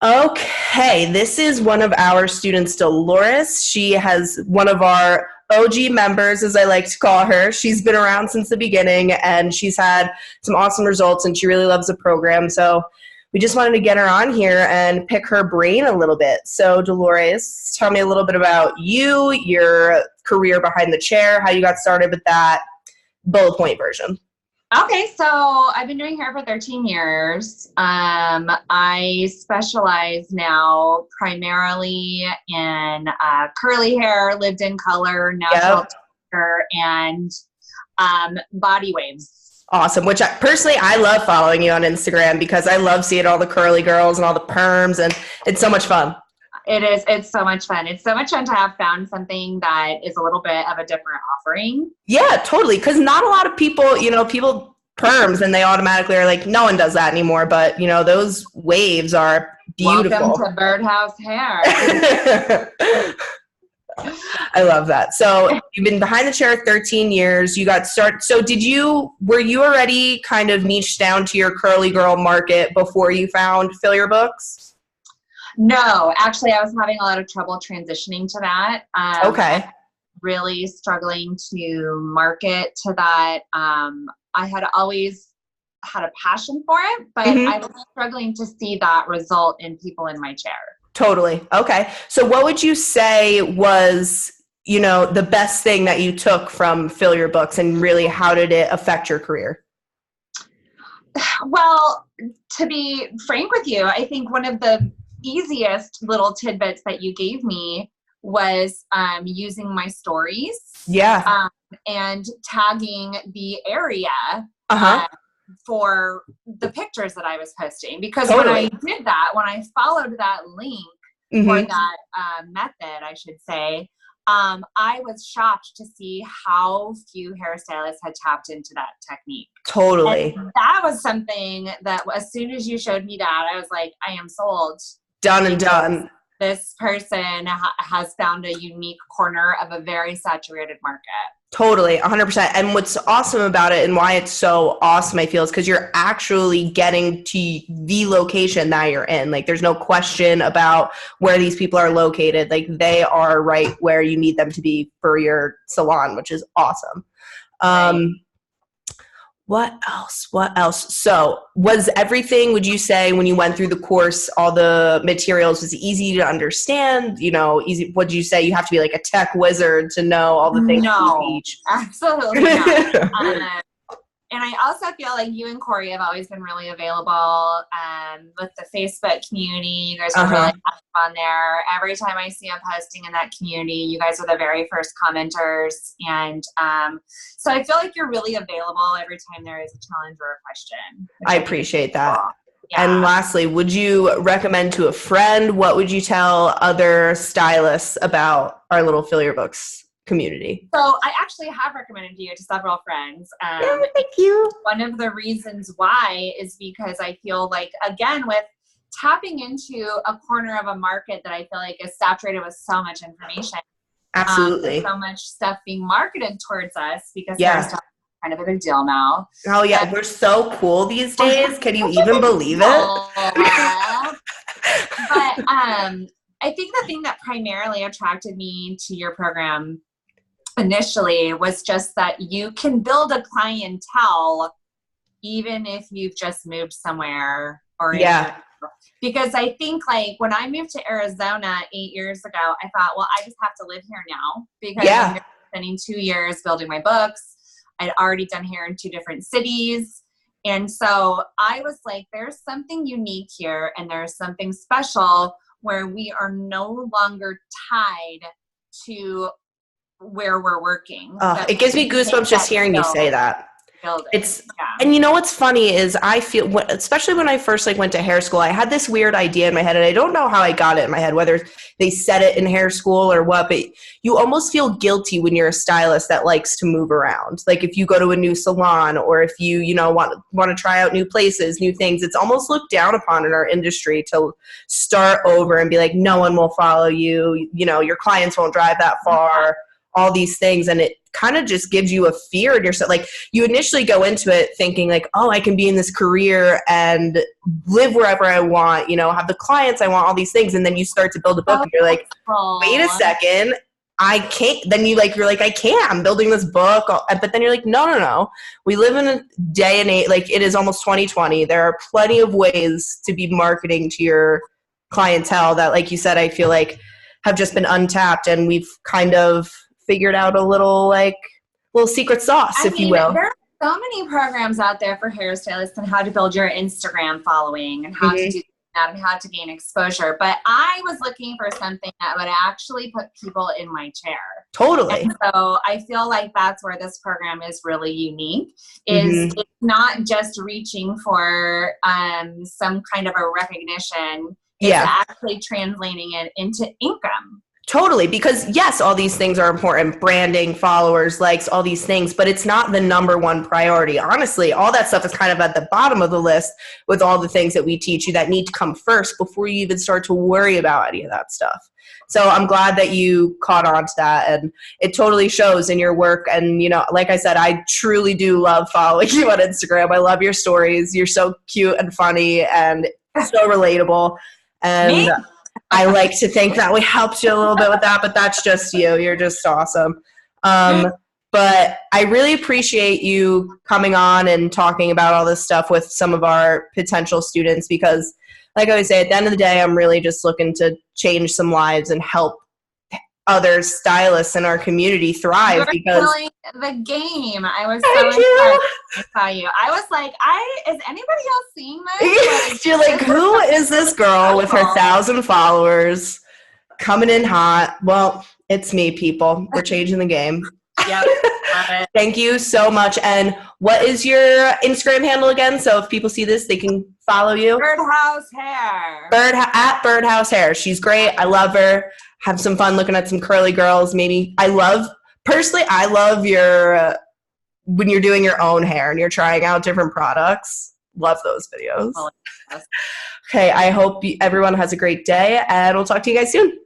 Okay, this is one of our students, Delores. She has one of our OG members, as I like to call her. She's been around since the beginning, and she's had some awesome results, and she really loves the program. So we just wanted to get her on here and pick her brain a little bit. So Delores, tell me a little bit about you, your career behind the chair, how you got started with that bullet point version. Okay, so I've been doing hair for 13 years. I specialize now primarily in curly hair, lived in color, natural Yep. texture, and body waves. Awesome. Which personally, I love following you on Instagram because I love seeing all the curly girls and all the perms, and it's so much fun. It's so much fun. It's so much fun to have found something that is a little bit of a different offering. Yeah, totally. Because not a lot of people, people perms and they automatically are like, no one does that anymore. But, those waves are beautiful. Welcome to Birdhouse Hair. I love that. So you've been behind the chair 13 years. You got started. So were you already kind of niched down to your curly girl market before you found Fill Your Books? No, actually, I was having a lot of trouble transitioning to that. Okay. Really struggling to market to that. I had always had a passion for it, but I was struggling to see that result in people in my chair. Totally. Okay. So what would you say was, the best thing that you took from Fill Your Books, and really how did it affect your career? Well, to be frank with you, I think one of the easiest little tidbits that you gave me was using my stories. Yeah. And tagging the area for the pictures that I was posting. Because when I did that, when I followed that link or that method, I should say, I was shocked to see how few hairstylists had tapped into that technique. Totally. And that was something that as soon as you showed me that, I was like, I am sold. Done and done. This person has found a unique corner of a very saturated market. Totally, 100%. And what's awesome about it and why it's so awesome, I feel, is because you're actually getting to the location that you're in. Like, there's no question about where these people are located. Like, they are right where you need them to be for your salon, which is awesome. Right. What else? So was everything, would you say, when you went through the course, all the materials was easy to understand? Easy? Would you say you have to be like a tech wizard to know all the things you teach? Absolutely not. And I also feel like you and Corey have always been really available with the Facebook community. You guys are really active on there. Every time I see a posting in that community, you guys are the very first commenters. And so I feel like you're really available every time there is a challenge or a question. I appreciate that. Cool. Yeah. And lastly, would you recommend to a friend? What would you tell other stylists about our little Fill Your Books community? So I actually have recommended you to several friends. Thank you. One of the reasons why is because I feel like, again, with tapping into a corner of a market that I feel like is saturated with so much information. Absolutely. So much stuff being marketed towards us because Yeah. there's kind of a big deal now. Oh yeah, we're so cool these days. Can you even believe it? But I think the thing that primarily attracted me to your program initially was just that you can build a clientele even if you've just moved somewhere or because I think like when I moved to Arizona 8 years ago, I thought, well, I just have to live here now because I'm spending 2 years building my books. I'd already done hair in 2 different cities. And so I was like, there's something unique here and there's something special where we are no longer tied to where we're working. It gives me goosebumps just hearing you say that. And you know what's funny is I feel, especially when I first went to hair school, I had this weird idea in my head, and I don't know how I got it in my head, whether they said it in hair school or what, but you almost feel guilty when you're a stylist that likes to move around. Like if you go to a new salon or if you want to try out new places, new things, it's almost looked down upon in our industry to start over and be like, no one will follow you, your clients won't drive that far. all these things, and it kind of just gives you a fear in yourself. Like, you initially go into it thinking like, oh, I can be in this career and live wherever I want, you know, have the clients I want, all these things. And then you start to build a book and you're like, wait a second, I can't. Then you're like, I can't, I'm building this book. But then you're like, no. We live in a day and age, like it is almost 2020. There are plenty of ways to be marketing to your clientele that, like you said, I feel like have just been untapped, and we've kind of figured out a little secret sauce, if you will. There are so many programs out there for hairstylists and how to build your Instagram following and how to do that and how to gain exposure. But I was looking for something that would actually put people in my chair. Totally. And so I feel like that's where this program is really unique, is it's not just reaching for some kind of a recognition. It's actually translating it into income. Totally, because yes, all these things are important, branding, followers, likes, all these things, but it's not the number one priority. Honestly, all that stuff is kind of at the bottom of the list with all the things that we teach you that need to come first before you even start to worry about any of that stuff. So I'm glad that you caught on to that, and it totally shows in your work. And, you know, like I said, I truly do love following you on Instagram. I love your stories. You're so cute and funny and so relatable. And I like to think that we helped you a little bit with that, but that's just you. You're just awesome. But I really appreciate you coming on and talking about all this stuff with some of our potential students, because like I always say, at the end of the day, I'm really just looking to change some lives and help other stylists in our community thrive. You're killing the game. I was so excited I saw you. I was like, is anybody else seeing this? Like, you're like, who is this girl with her 1,000 followers coming in hot? Well, it's me, people. We're changing the game. Yep. Love it. Thank you so much. And what is your Instagram handle again? So if people see this, they can follow you. Birdhouse Hair. At Birdhouse Hair. She's great. I love her. Have some fun looking at some curly girls. Maybe I love your when you're doing your own hair and you're trying out different products. Love those videos. Okay, I hope everyone has a great day, and we'll talk to you guys soon.